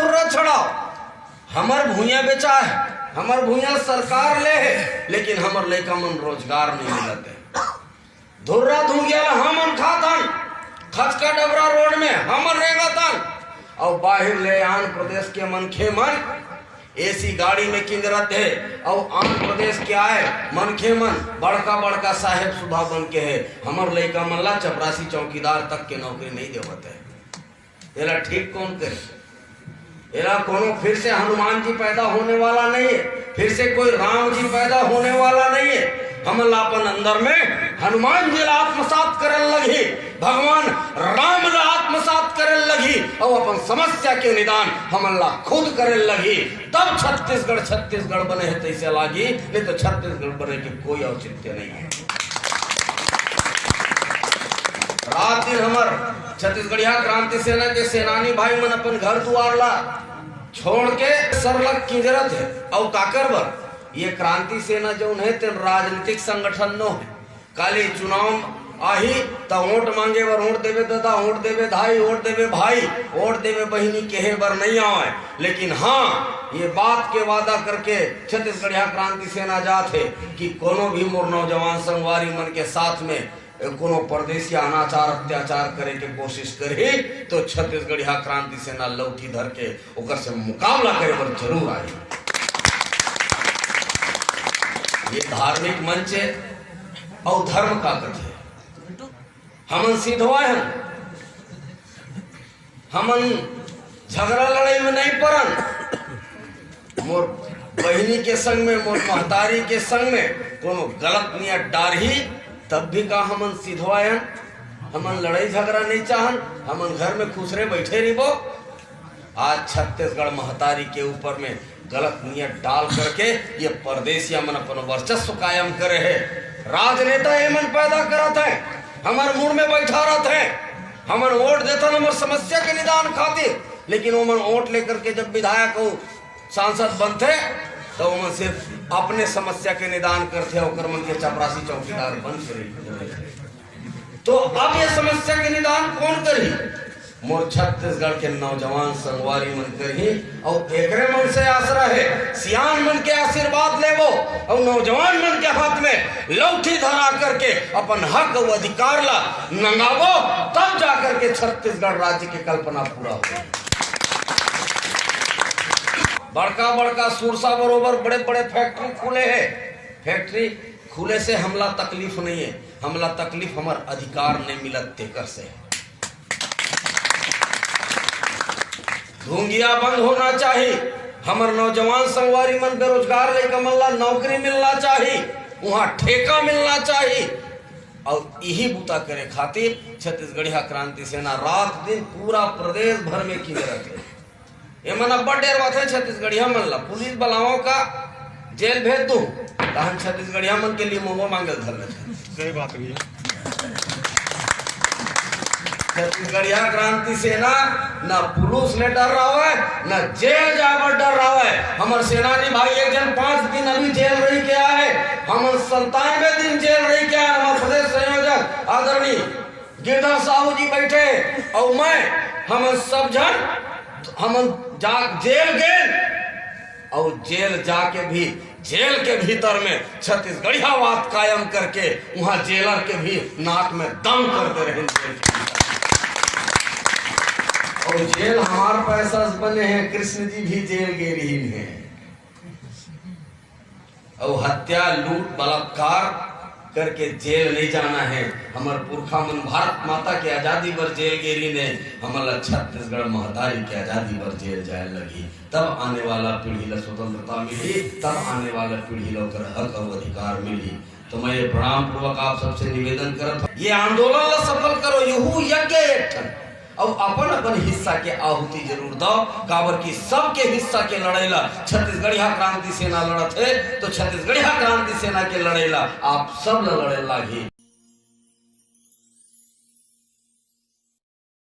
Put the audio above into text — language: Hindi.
धुर्रा छड़ाओ, हमर भूया बेचा है, हमर भूया सरकार ले है, लेकिन हमर लड़का मन रोजगार नहीं मिलते। धुर्रा धुंगिया हमन खातन, खच का डबरा रोड में हमन रेंगतन, और बाहर ले आंध्र प्रदेश के मनखे मन एसी गाड़ी में किंजरत है, और आंध्र प्रदेश के आए मनखे मन बड़का बड़का साहेब सुबह बन के है। हमर लड़का मन ला चपरासी चौकीदार तक के नौकरी नहीं देवत है। एला ठीक कौन करे? एला कोनो फिर से हनुमान जी पैदा होने वाला नहीं है, फिर से कोई राम जी पैदा होने वाला नहीं है। हमन अपन अंदर में हनुमान जी ला आत्मसात करन लगी, भगवान राम ला आत्मसात करन लगी, और अपन समस्या के निदान हमन ला खुद करन लगी। तब छत्तीसगढ़ बने है तैसे लागी, नहीं तो छत्तीसगढ़ बने के कोई औचित्य नहीं है। रात दिन हमर छत्तीसगढ़िया क्रांति सेना के सेनानी भाई मन अपन घर दुआर ला छोड़ के सरलग किंजरत है। और काकर बर ये क्रांति सेना जो है ते राजनीतिक संगठन नो है। काली चुनाव आही तो वोट मांगे बर वोट देवे दादा, वोट देवे धाई, वोट देवे भाई, वोट देवे बहिनी कहे बर नहीं आवे। लेकिन हाँ, ये बात के वादा करके छत्तीसगढ़िया क्रांति सेना जात है कि कोनो भी मोर नौजवान संगवारी मन के साथ में कोनो परदेसी अनाचार अत्याचार करे के कोशिश करे तो छत्तीसगढ़िया क्रांति सेना लौठी धर के ओकर से मुकाबला करे बर जरूर आई। ये धार्मिक मंच है और धर्म का कथे हमन सीधवाए हैं, हमन झगड़ा लड़ाई में नहीं पड़न। मोर बहिनी के संग में, मोर महतारी के संग में कोनो गलत नियत डारही तब भी का हमन सीधवाए हैं। हमन लड़ाई झगड़ा नहीं चाहन, हमन घर में खुश रहे बैठे रहिबो। आज छत्तीसगढ़ महतारी के ऊपर में गलत नियत डाल करके ये परदेसिया मन अपन वर्चस्व कायम करे है। राजनेता ये मन पैदा करत है, हमार मुड़ में बैठा रहते हैं, हमन वोट देता हमार समस्या के निदान खातिर, लेकिन वो मन वोट लेकर के जब विधायक हो सांसद बनते तो वो मन सिर्फ अपने समस्या के निदान करते और मन के चपरासी चौकीदार बन करे। तो अब ये समस्या के निदान कौन करी? मोर छत्तीसगढ़ के नौजवान संगवारी मन करही, और एकरे मन से आसरा है सियान मन के आशीर्वाद लेवो और नौजवान मन के हाथ में लौठी धरा करके अपन हक और अधिकार ला नंगावो, तब जाकर के छत्तीसगढ़ राज्य की कल्पना पूरा हो। बड़का बड़का सुरसा बरोबर बड़े बड़े फैक्ट्री खुले हैं। फैक्ट्री खुले से हमला तकलीफ नहीं है, हमला तकलीफ हमार अधिकार नहीं मिलत तेकर से। ढोंगिया बंद होना चाहिए, हमर नौजवान संगवारी मन बेरोजगार लेकर मल्ला नौकरी मिलना चाहिए, वहाँ ठेका मिलना चाहिए। और यही बूता करे खातिर छत्तीसगढ़िया क्रांति सेना रात दिन पूरा प्रदेश भर में की रहते। ये मन अब्बा डेर बात है छत्तीसगढ़िया मन ला पुलिस बलाओं का जेल भेज दू, तहन छत्तीसगढ़िया मन के लिए मोमो मांगे धर। सही बात है। छत्तीसगढ़िया क्रांति सेना न पुलिस ने डर रहा है, न जेल जाकर डर रहा है। हमारे सेनानी भाई एक जन 5 दिन अभी जेल रही के आए, हम 97 दिन जेल रही के आए। हमारे प्रदेश संयोजक आदरणीय गिरधर साहू जी बैठे और मैं, हम सब जन हम जेल गए, और जेल जाके भी जेल के भीतर में छत्तीसगढ़िया बात कायम करके वहां जेलर के भी नाक में दम करते रहे। और जेल हमार पैसा बने हैं, कृष्ण जी भी जेल के रही हैं। और हत्या लूट बलात्कार करके जेल नहीं जाना है। हमार पुरखा मन भारत माता के आजादी पर जेल गेरी ने हमारा छत्तीसगढ़ महतारी के आजादी पर जेल जाए लगी। तब आने वाला पीढ़ी ला स्वतंत्रता मिली, तब आने वाला पीढ़ी ला हक और अधिकार मिली। तो मैं ये प्रणाम पूर्वक आप सबसे निवेदन करता, ये आंदोलन ला सफल करो, यहू यज्ञ एक और अपन अपन हिस्सा के आहुति जरूर दो। काबर की सबके हिस्सा के लड़ैला छत्तीसगढ़िया क्रांति सेना लड़त है, तो छत्तीसगढ़िया क्रांति सेना के लड़ैला आप सब लड़े लागी।